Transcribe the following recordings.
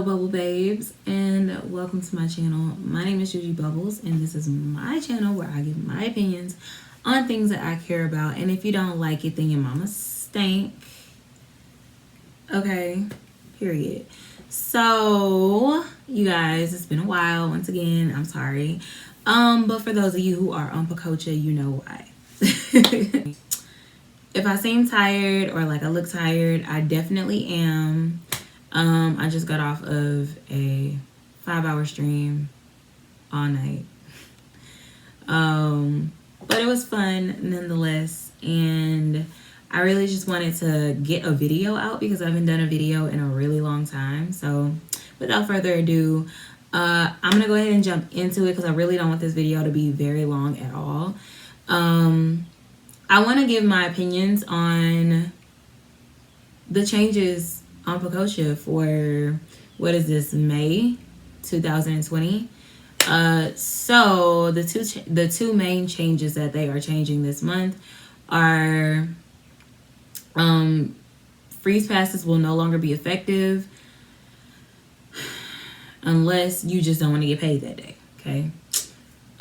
Hello Bubble Babes, and welcome to my channel. My name is Juju Bubbles, and this is my channel where I give my opinions on things that I care about. And if you don't like it, then your mama stank. Okay, period. So you guys, it's been a while. Once again, I'm sorry. But for those of you who are on Pococha, you know why. If I seem tired or like I look tired, I definitely am. I just got off of a 5-hour stream all night. But it was fun nonetheless. And I really just wanted to get a video out because I haven't done a video in a really long time. So without further ado, I'm going to go ahead and jump into it because I really don't want this video to be very long at all. I want to give my opinions on the changes on Pococha for, what is this, May 2020. So the two main changes that they are changing this month are freeze passes will no longer be effective unless you just don't want to get paid that day. Okay.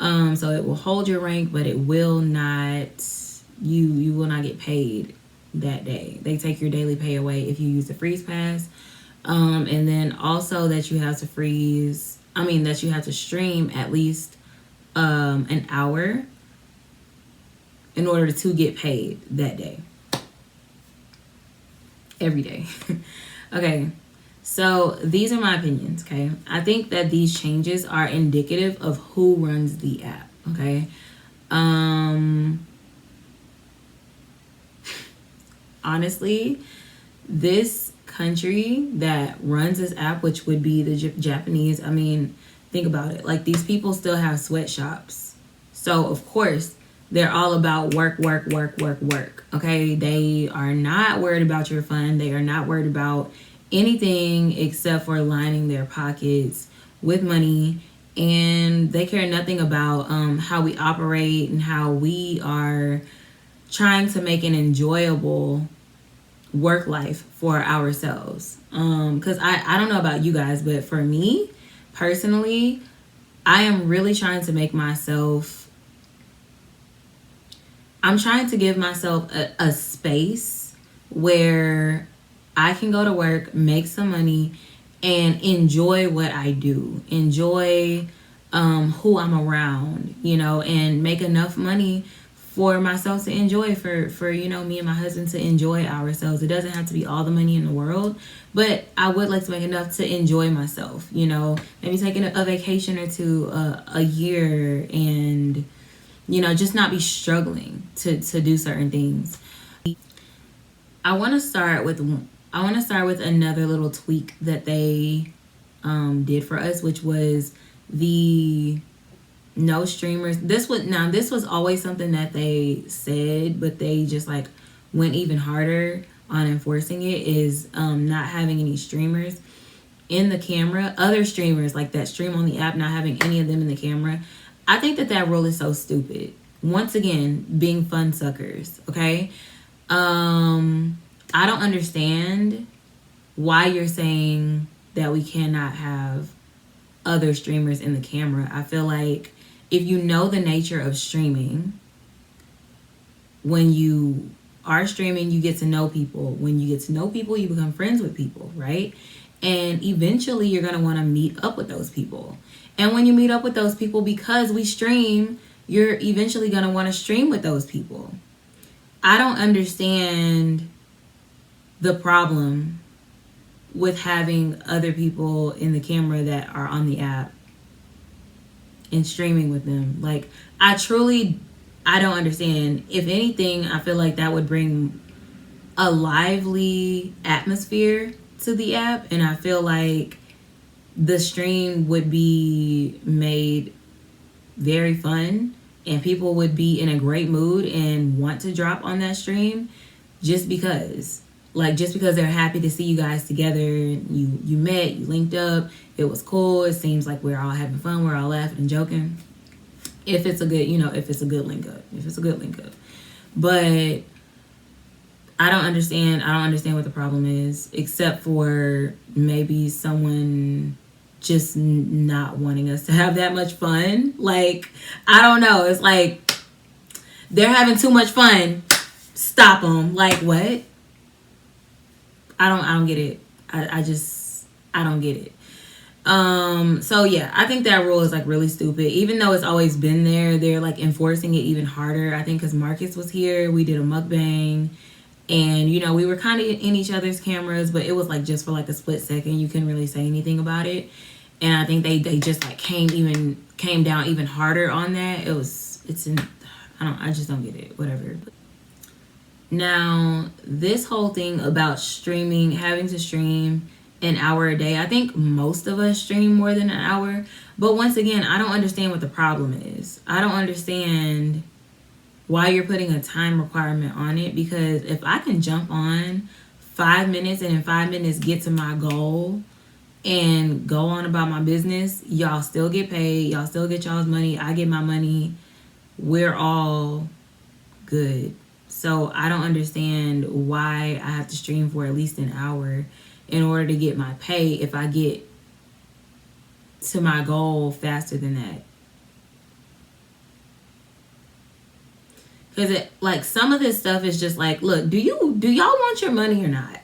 So it will hold your rank, but it will not, you will not get paid that day. They take your daily pay away if you use the freeze pass. And then also that you have to that you have to stream at least an hour in order to get paid that day. Every day. Okay. So these are my opinions, okay? I think that these changes are indicative of who runs the app, okay? Honestly, this country that runs this app, which would be the Japanese, I mean, think about it. Like, these people still have sweatshops. So, of course, they're all about work, okay? They are not worried about your fun. They are not worried about anything except for lining their pockets with money. And they care nothing about how we operate and how we are trying to make an enjoyable work life for ourselves. Because I don't know about you guys, but for me personally, I am really trying to make myself, I'm trying to give myself a space where I can go to work, make some money, and enjoy what I do. Enjoy who I'm around, and make enough money for myself to enjoy, for me and my husband to enjoy ourselves. It doesn't have to be all the money in the world, but I would like to make enough to enjoy myself, maybe taking a vacation or two a year, and just not be struggling to do certain things. I want to start with another little tweak that they did for us, which was the no streamers. This was always something that they said, but they just like went even harder on enforcing it, is not having any streamers in the camera. Other streamers like that stream on the app, not having any of them in the camera. I think that rule is so stupid. Once again, being fun suckers, okay? I don't understand why you're saying that we cannot have other streamers in the camera. I feel like if you know the nature of streaming, when you are streaming, you get to know people. When you get to know people, you become friends with people, right? And eventually you're going to want to meet up with those people. And when you meet up with those people, because we stream, you're eventually going to want to stream with those people. I don't understand the problem with having other people in the camera that are on the app and streaming with them. Like, I don't understand. If anything, I feel like that would bring a lively atmosphere to the app, and I feel like the stream would be made very fun, and people would be in a great mood and want to drop on that stream just because they're happy to see you guys together. You met, you linked up, it was cool, it seems like we're all having fun, we're all laughing and joking. If it's a good, if it's a good link up. But I don't understand. I don't understand what the problem is, except for maybe someone just not wanting us to have that much fun. Like, I don't know. It's like they're having too much fun. Stop them. Like, what? I don't get it. I don't get it. So yeah, I think that rule is like really stupid. Even though it's always been there, they're like enforcing it even harder. I think because Marcus was here, we did a mukbang, and you know, we were kind of in each other's cameras, but it was like just for like a split second. You couldn't really say anything about it. And I think they just like came down even harder on that. I just don't get it. Whatever. Now, this whole thing about streaming, having to stream an hour a day, I think most of us stream more than an hour. But once again, I don't understand what the problem is. I don't understand why you're putting a time requirement on it, because if I can jump on 5 minutes and in 5 minutes get to my goal and go on about my business, y'all still get paid, y'all still get y'all's money, I get my money, we're all good. So I don't understand why I have to stream for at least an hour in order to get my pay if I get to my goal faster than that. Because it like some of this stuff is just like, look, do y'all want your money or not?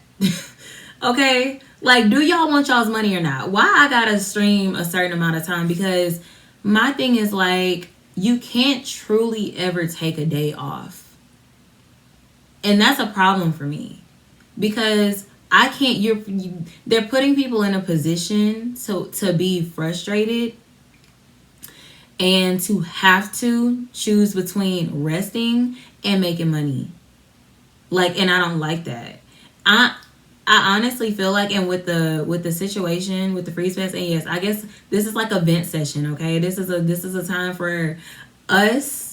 Okay? Like, do y'all want y'all's money or not? Why I gotta stream a certain amount of time? Because my thing is like, you can't truly ever take a day off. And that's a problem for me. Because I can't, they're putting people in a position to be frustrated and to have to choose between resting and making money. Like, and I don't like that. I honestly feel like, and with the situation with the freeze pass, and yes, I guess this is like a vent session, okay? This is a time for us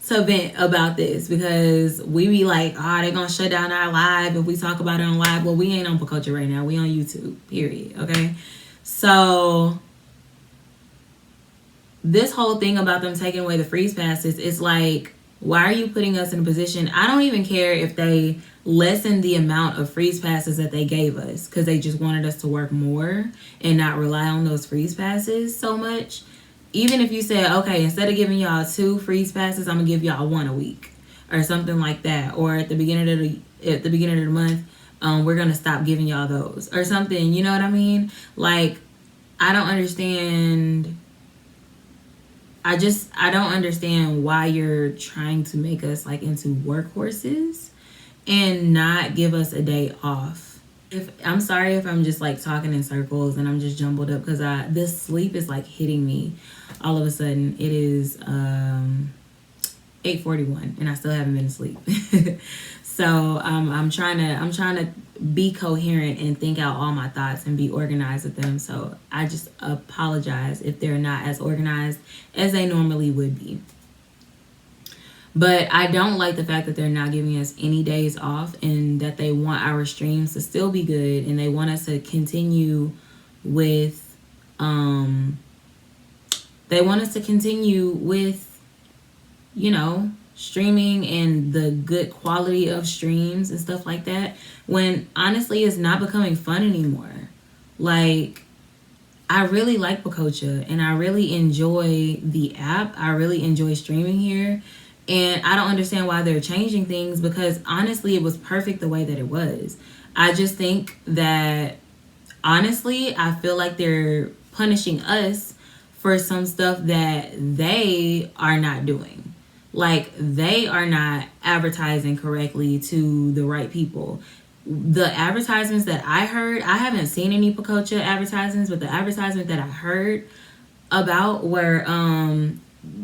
to vent about this, because we be like, oh, they're gonna shut down our live if we talk about it on live. Well, we ain't on Pococha right now. We on YouTube, period. Okay? So this whole thing about them taking away the freeze passes, it's like, why are you putting us in a position? I don't even care if they lessen the amount of freeze passes that they gave us, because they just wanted us to work more and not rely on those freeze passes so much. Even if you said, okay, instead of giving y'all 2 freeze passes, I'm gonna give y'all 1 a week or something like that. Or at the beginning of the month, we're gonna stop giving y'all those or something. You know what I mean? Like, I don't understand. I don't understand why you're trying to make us like into workhorses and not give us a day off. I'm sorry if I'm just like talking in circles and I'm just jumbled up, because this sleep is like hitting me all of a sudden. It is 8:41 and I still haven't been asleep. So I'm trying to be coherent and think out all my thoughts and be organized with them. So I just apologize if they're not as organized as they normally would be. But I don't like the fact that they're not giving us any days off, and that they want our streams to still be good, and they want us to continue with you know, streaming and the good quality of streams and stuff like that, when honestly it's not becoming fun anymore. Like, I really like Pococha and I really enjoy the app. I really enjoy streaming here. And I don't understand why they're changing things, because honestly, it was perfect the way that it was. I just think that, honestly, I feel like they're punishing us for some stuff that they are not doing. Like, they are not advertising correctly to the right people. The advertisements that I heard, I haven't seen any Pococha advertisements, but the advertisement that I heard about were,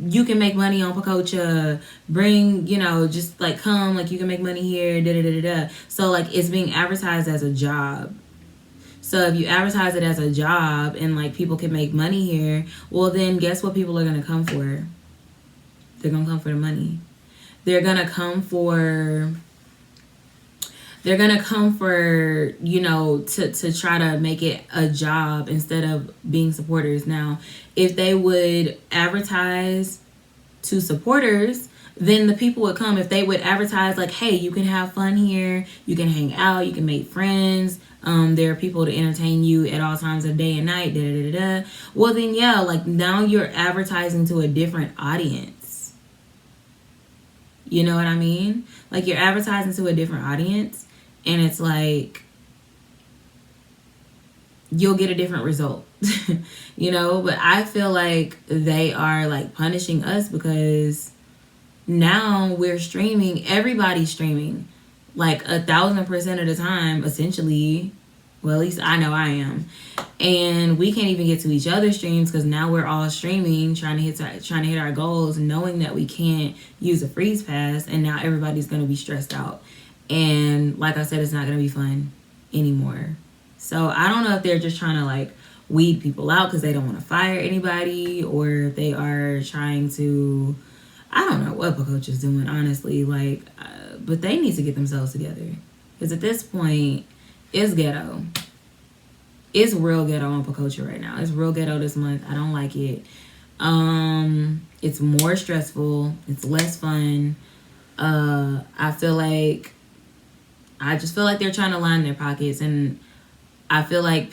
you can make money on Pococha, bring, you know, just like come, like you can make money here, da da da da da. So like it's being advertised as a job. So if you advertise it as a job and like people can make money here, well then guess what people are gonna come for? They're gonna come for the money. They're gonna come for, you know, to try to make it a job instead of being supporters. Now, if they would advertise to supporters, then the people would come. If they would advertise like, hey, you can have fun here, you can hang out, you can make friends, there are people to entertain you at all times of day and night, da da da da. Well then yeah, like now you're advertising to a different audience. You know what I mean? Like you're advertising to a different audience, and it's like you'll get a different result. You know, but I feel like they are like punishing us because now we're streaming, everybody's streaming like 1,000% of the time, essentially. Well, at least I know I am. And we can't even get to each other's streams because now we're all streaming, trying to hit our goals, knowing that we can't use a freeze pass, and now everybody's gonna be stressed out. And like I said, it's not gonna be fun anymore. So I don't know if they're just trying to like weed people out because they don't want to fire anybody, or if they are trying to, I don't know what Pococha is doing, honestly. Like, but they need to get themselves together because at this point, it's ghetto. It's real ghetto on Pococha right now. It's real ghetto this month. I don't like it. It's more stressful. It's less fun. I just feel like they're trying to line their pockets, and I feel like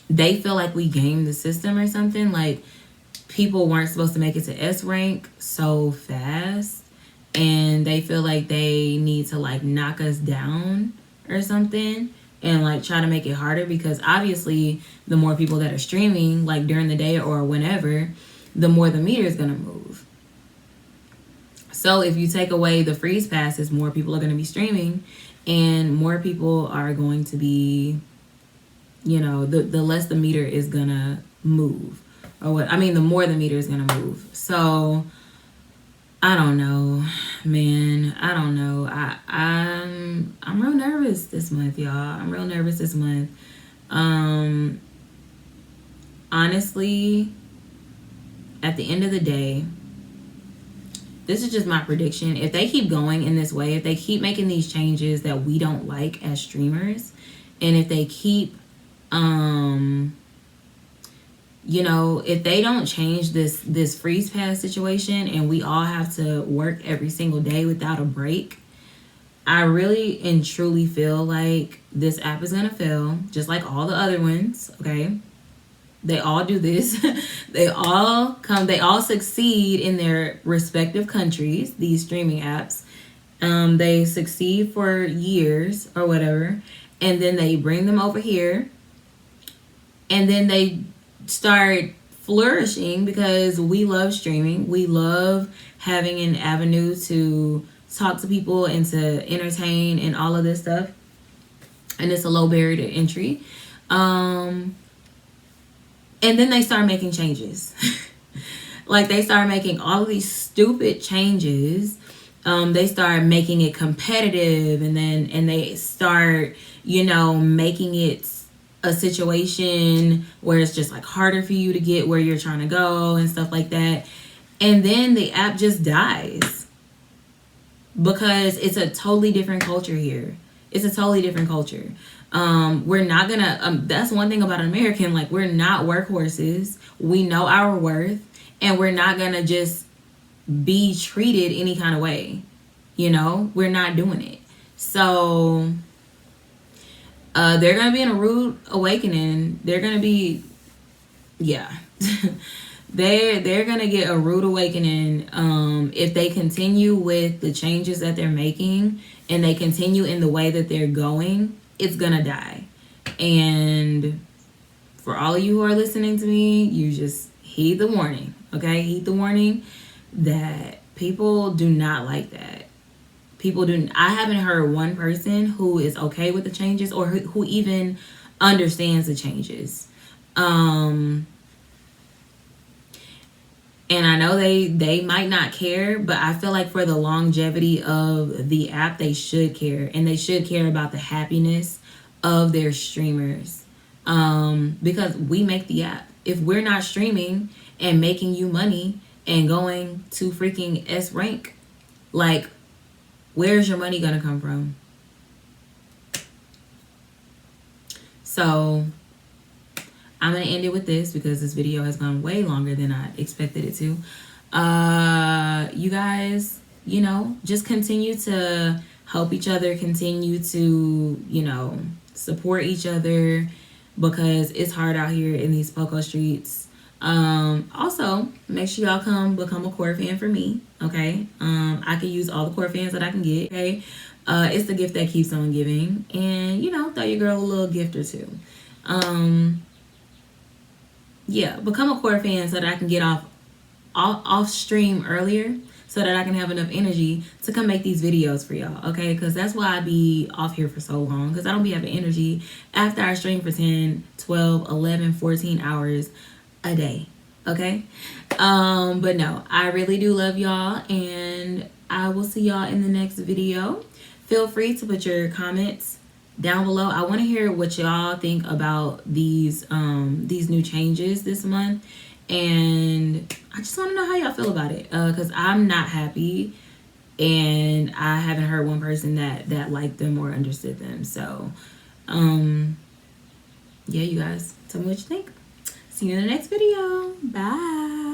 they feel like we gamed the system or something. Like people weren't supposed to make it to S rank so fast, and they feel like they need to like knock us down or something and like try to make it harder, because obviously the more people that are streaming like during the day or whenever, the more the meter is going to move. So if you take away the freeze passes, more people are going to be streaming, and more people are going to be, you know, the less the meter is going to move. Or what I mean, the more the meter is going to move. So I don't know, man. I don't know. I'm real nervous this month, y'all. I'm real nervous this month. Honestly, at the end of the day, this is just my prediction. If they keep going in this way, if they keep making these changes that we don't like as streamers, and if they keep, you know, if they don't change this freeze pass situation and we all have to work every single day without a break, I really and truly feel like this app is going to fail, just like all the other ones, okay? They all do this. They all succeed in their respective countries, these streaming apps. They succeed for years or whatever, and then they bring them over here, and then they start flourishing because we love streaming. We love having an avenue to talk to people and to entertain and all of this stuff. And it's a low barrier to entry. And then they start making changes. Like they start making all of these stupid changes. They start making it competitive, and they start, you know, making it a situation where it's just like harder for you to get where you're trying to go and stuff like that. And then the app just dies because it's a totally different culture here. It's a totally different culture. We're not gonna, that's one thing about an American, like we're not workhorses. We know our worth, and we're not gonna just be treated any kind of way. You know, we're not doing it. So, they're gonna be in a rude awakening. They're gonna be, yeah. They're gonna get a rude awakening if they continue with the changes that they're making, and they continue in the way that they're going. It's gonna die. And for all of you who are listening to me, you just heed the warning, okay? Heed the warning that people do not like that. I haven't heard one person who is okay with the changes, or who even understands the changes. And I know they might not care, but I feel like for the longevity of the app, they should care. And they should care about the happiness of their streamers. Because we make the app. If we're not streaming and making you money and going to freaking S rank, like, where's your money gonna come from? So I'm gonna end it with this because this video has gone way longer than I expected it to. You guys, you know, just continue to help each other, continue to, you know, support each other, because it's hard out here in these Poco streets. Also, make sure y'all come become a core fan for me, okay? I can use all the core fans that I can get, okay? It's the gift that keeps on giving. And, you know, throw your girl a little gift or two. Yeah, become a core fan so that I can get off stream earlier, so that I can have enough energy to come make these videos for y'all, okay? Because that's why I be off here for so long, because I don't be having energy after I stream for 10, 12, 11, 14 hours a day, okay? But no, I really do love y'all, and I will see y'all in the next video. Feel free to put your comments down below. I want to hear what y'all think about these new changes this month, and I just want to know how y'all feel about it, because I'm not happy, and I haven't heard one person that liked them or understood them. So yeah, you guys, tell me what you think. See you in the next video. Bye.